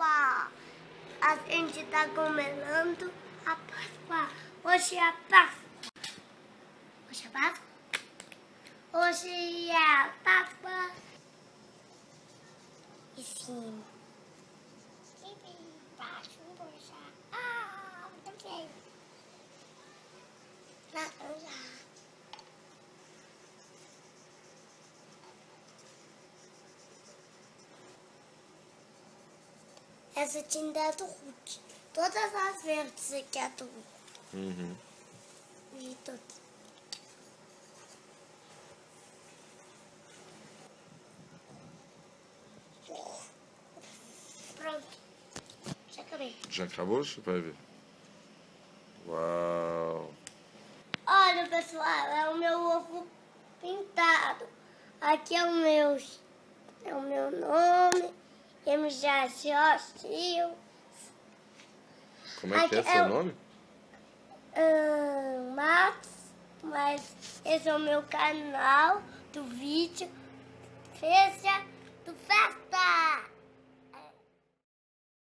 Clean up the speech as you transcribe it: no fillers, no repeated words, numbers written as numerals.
Páscoa. A gente tá comemorando a Páscoa. Hoje é a Páscoa. Hoje é a Páscoa. Hoje é a Páscoa. E sim. Baixo, poxa. Ah, não sei. Laranja. Essa tinta é do Ruth. Todas as verdes aqui é do Ruth. Uhum. E todas. Pronto. Já acabei. Já acabou? Deixa eu ver. Uau! Olha, pessoal, é o meu ovo pintado. Aqui é o meu nome. MJ Sil. Como é que é seu nome? Max, mas esse é o meu canal do vídeo. Fecha do Festa!